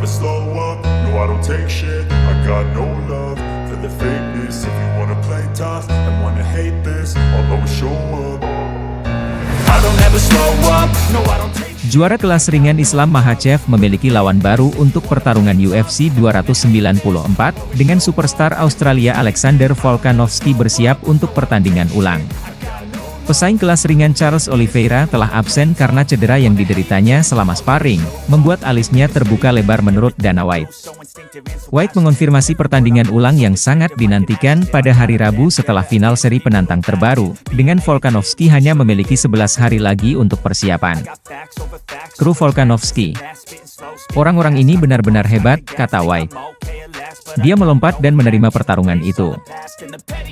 slow up, no I don't take shit. I got no love for the fakeness. If you wanna play tough and wanna hate this, I'll always show up. I don't ever slow up, no I don't take. Juara kelas ringan Islam Makhachev memiliki lawan baru untuk pertarungan UFC 294, dengan superstar Australia Alexander Volkanovski bersiap untuk pertandingan ulang. Pesaing kelas ringan Charles Oliveira telah absen karena cedera yang dideritanya selama sparring, membuat alisnya terbuka lebar menurut Dana White. White mengonfirmasi pertandingan ulang yang sangat dinantikan pada hari Rabu setelah final seri penantang terbaru, dengan Volkanovski hanya memiliki 11 hari lagi untuk persiapan. Kru Volkanovski. Orang-orang ini benar-benar hebat, kata White. Dia melompat dan menerima pertarungan itu.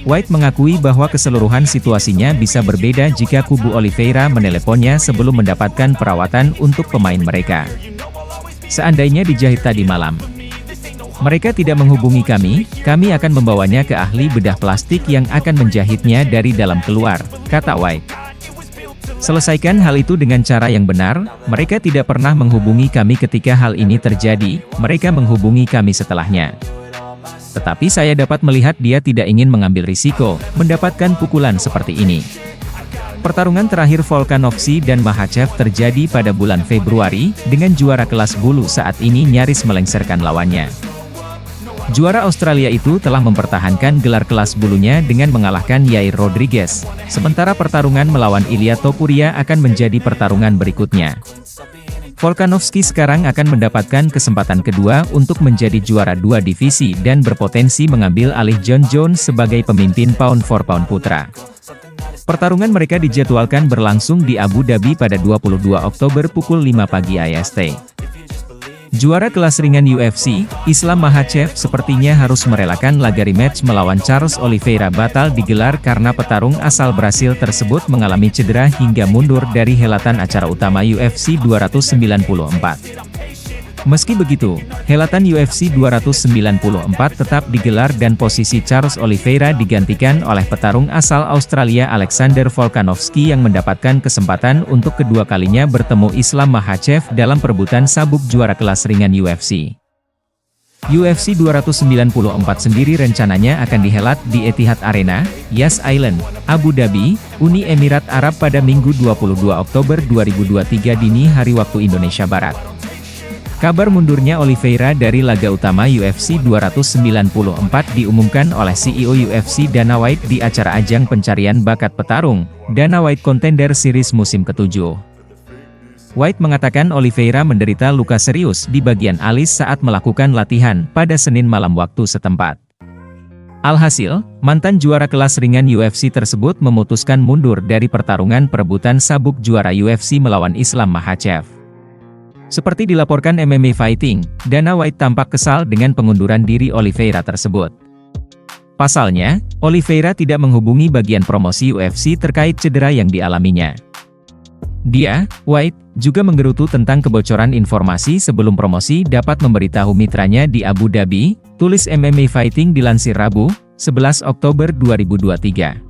White mengakui bahwa keseluruhan situasinya bisa berbeda jika kubu Oliveira meneleponnya sebelum mendapatkan perawatan untuk pemain mereka. Seandainya dijahit tadi malam, mereka tidak menghubungi kami akan membawanya ke ahli bedah plastik yang akan menjahitnya dari dalam keluar, kata White. Selesaikan hal itu dengan cara yang benar, mereka tidak pernah menghubungi kami ketika hal ini terjadi, mereka menghubungi kami setelahnya. Tetapi saya dapat melihat dia tidak ingin mengambil risiko, mendapatkan pukulan seperti ini. Pertarungan terakhir Volkanovski dan Makhachev terjadi pada bulan Februari, dengan juara kelas bulu saat ini nyaris melengsarkan lawannya. Juara Australia itu telah mempertahankan gelar kelas bulunya dengan mengalahkan Yair Rodriguez, sementara pertarungan melawan Ilia Topuria akan menjadi pertarungan berikutnya. Volkanovski sekarang akan mendapatkan kesempatan kedua untuk menjadi juara dua divisi dan berpotensi mengambil alih Jon Jones sebagai pemimpin pound for pound putra. Pertarungan mereka dijadwalkan berlangsung di Abu Dhabi pada 22 Oktober pukul 5 pagi IST. Juara kelas ringan UFC, Islam Makhachev sepertinya harus merelakan laga rematch melawan Charles Oliveira batal digelar karena petarung asal Brasil tersebut mengalami cedera hingga mundur dari helatan acara utama UFC 294. Meski begitu, helatan UFC 294 tetap digelar dan posisi Charles Oliveira digantikan oleh petarung asal Australia Alexander Volkanovski yang mendapatkan kesempatan untuk kedua kalinya bertemu Islam Makhachev dalam perebutan sabuk juara kelas ringan UFC. UFC 294 sendiri rencananya akan dihelat di Etihad Arena, Yas Island, Abu Dhabi, Uni Emirat Arab pada Minggu 22 Oktober 2023 dini hari waktu Indonesia Barat. Kabar mundurnya Oliveira dari laga utama UFC 294 diumumkan oleh CEO UFC Dana White di acara ajang pencarian bakat petarung, Dana White Contender Series musim ke-7. White mengatakan Oliveira menderita luka serius di bagian alis saat melakukan latihan pada Senin malam waktu setempat. Alhasil, mantan juara kelas ringan UFC tersebut memutuskan mundur dari pertarungan perebutan sabuk juara UFC melawan Islam Makhachev. Seperti dilaporkan MMA Fighting, Dana White tampak kesal dengan pengunduran diri Oliveira tersebut. Pasalnya, Oliveira tidak menghubungi bagian promosi UFC terkait cedera yang dialaminya. Dia, White, juga menggerutu tentang kebocoran informasi sebelum promosi dapat memberitahu mitranya di Abu Dhabi, tulis MMA Fighting dilansir Rabu, 11 Oktober 2023.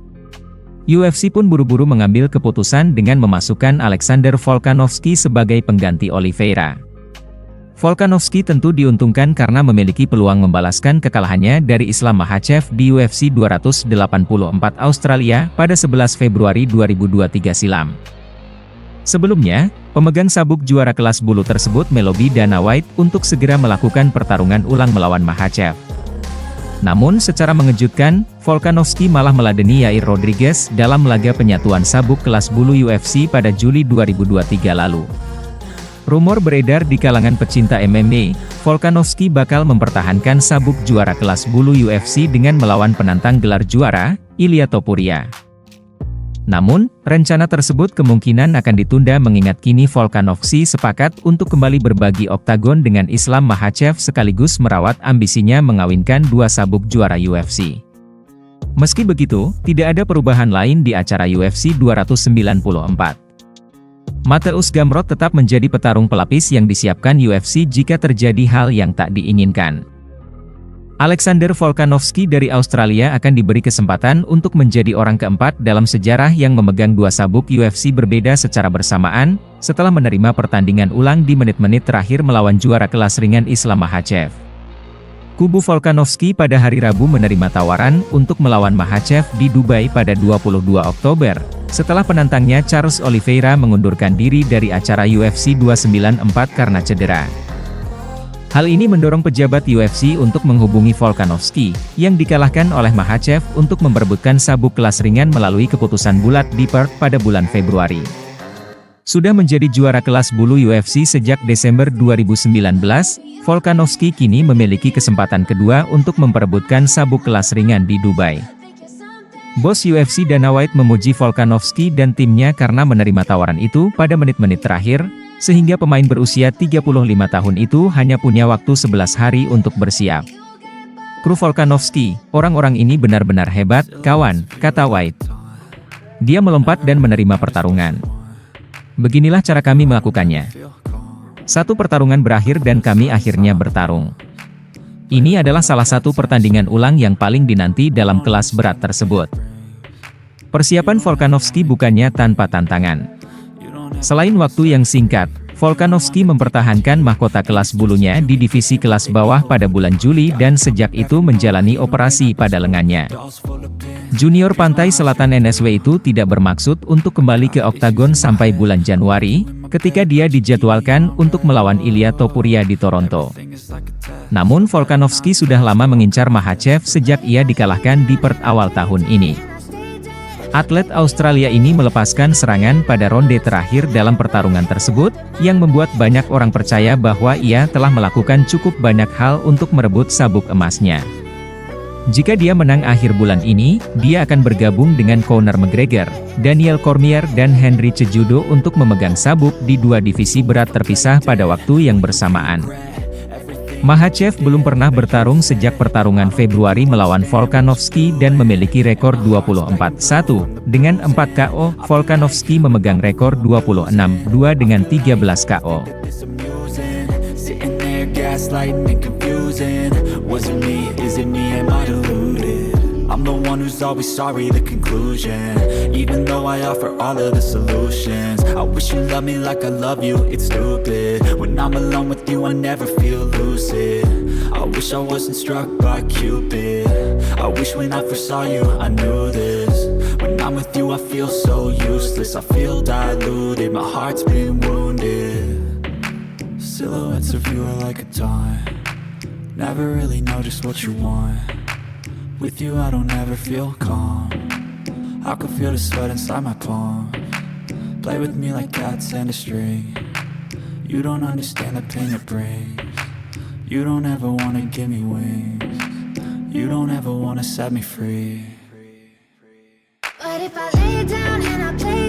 UFC pun buru-buru mengambil keputusan dengan memasukkan Alexander Volkanovski sebagai pengganti Oliveira. Volkanovski tentu diuntungkan karena memiliki peluang membalaskan kekalahannya dari Islam Makhachev di UFC 284 Australia pada 11 Februari 2023 silam. Sebelumnya, pemegang sabuk juara kelas bulu tersebut melobi Dana White untuk segera melakukan pertarungan ulang melawan Makhachev. Namun secara mengejutkan, Volkanovski malah meladeni Yair Rodriguez dalam laga penyatuan sabuk kelas bulu UFC pada Juli 2023 lalu. Rumor beredar di kalangan pecinta MMA, Volkanovski bakal mempertahankan sabuk juara kelas bulu UFC dengan melawan penantang gelar juara, Ilia Topuria. Namun, rencana tersebut kemungkinan akan ditunda mengingat kini Volkanovski sepakat untuk kembali berbagi oktagon dengan Islam Makhachev sekaligus merawat ambisinya mengawinkan dua sabuk juara UFC. Meski begitu, tidak ada perubahan lain di acara UFC 294. Mateusz Gamrot tetap menjadi petarung pelapis yang disiapkan UFC jika terjadi hal yang tak diinginkan. Alexander Volkanovski dari Australia akan diberi kesempatan untuk menjadi orang keempat dalam sejarah yang memegang dua sabuk UFC berbeda secara bersamaan, setelah menerima pertandingan ulang di menit-menit terakhir melawan juara kelas ringan Islam Makhachev. Kubu Volkanovski pada hari Rabu menerima tawaran untuk melawan Makhachev di Dubai pada 22 Oktober, setelah penantangnya Charles Oliveira mengundurkan diri dari acara UFC 294 karena cedera. Hal ini mendorong pejabat UFC untuk menghubungi Volkanovski, yang dikalahkan oleh Makhachev untuk memperebutkan sabuk kelas ringan melalui keputusan bulat di Perth pada bulan Februari. Sudah menjadi juara kelas bulu UFC sejak Desember 2019, Volkanovski kini memiliki kesempatan kedua untuk memperebutkan sabuk kelas ringan di Dubai. Bos UFC Dana White memuji Volkanovski dan timnya karena menerima tawaran itu pada menit-menit terakhir, sehingga pemain berusia 35 tahun itu hanya punya waktu 11 hari untuk bersiap. Kru Volkanovski, orang-orang ini benar-benar hebat, kawan, kata White. Dia melompat dan menerima pertarungan. Beginilah cara kami melakukannya. Satu pertarungan berakhir dan kami akhirnya bertarung. Ini adalah salah satu pertandingan ulang yang paling dinanti dalam kelas berat tersebut. Persiapan Volkanovski bukannya tanpa tantangan. Selain waktu yang singkat, Volkanovski mempertahankan mahkota kelas bulunya di divisi kelas bawah pada bulan Juli dan sejak itu menjalani operasi pada lengannya. Junior Pantai Selatan NSW itu tidak bermaksud untuk kembali ke oktagon sampai bulan Januari, ketika dia dijadwalkan untuk melawan Ilia Topuria di Toronto. Namun Volkanovski sudah lama mengincar Makhachev sejak ia dikalahkan di Perth awal tahun ini. Atlet Australia ini melepaskan serangan pada ronde terakhir dalam pertarungan tersebut, yang membuat banyak orang percaya bahwa ia telah melakukan cukup banyak hal untuk merebut sabuk emasnya. Jika dia menang akhir bulan ini, dia akan bergabung dengan Conor McGregor, Daniel Cormier dan Henry Cejudo untuk memegang sabuk di dua divisi berat terpisah pada waktu yang bersamaan. Makhachev belum pernah bertarung sejak pertarungan Februari melawan Volkanovski dan memiliki rekor 24-1. Dengan 4 KO, Volkanovski memegang rekor 26-2 dengan 13 KO. I'm the one who's always sorry, the conclusion. Even though I offer all of the solutions, I wish you loved me like I love you, it's stupid. When I'm alone with you, I never feel lucid. I wish I wasn't struck by Cupid. I wish when I first saw you, I knew this. When I'm with you, I feel so useless. I feel diluted, my heart's been wounded. Silhouettes of you are like a taunt. Never really know just what you want. With you I don't ever feel calm. I can feel the sweat inside my palm. Play with me like cats and a string. You don't understand the pain it brings. You don't ever wanna give me wings. You don't ever wanna set me free. But if I lay down and I play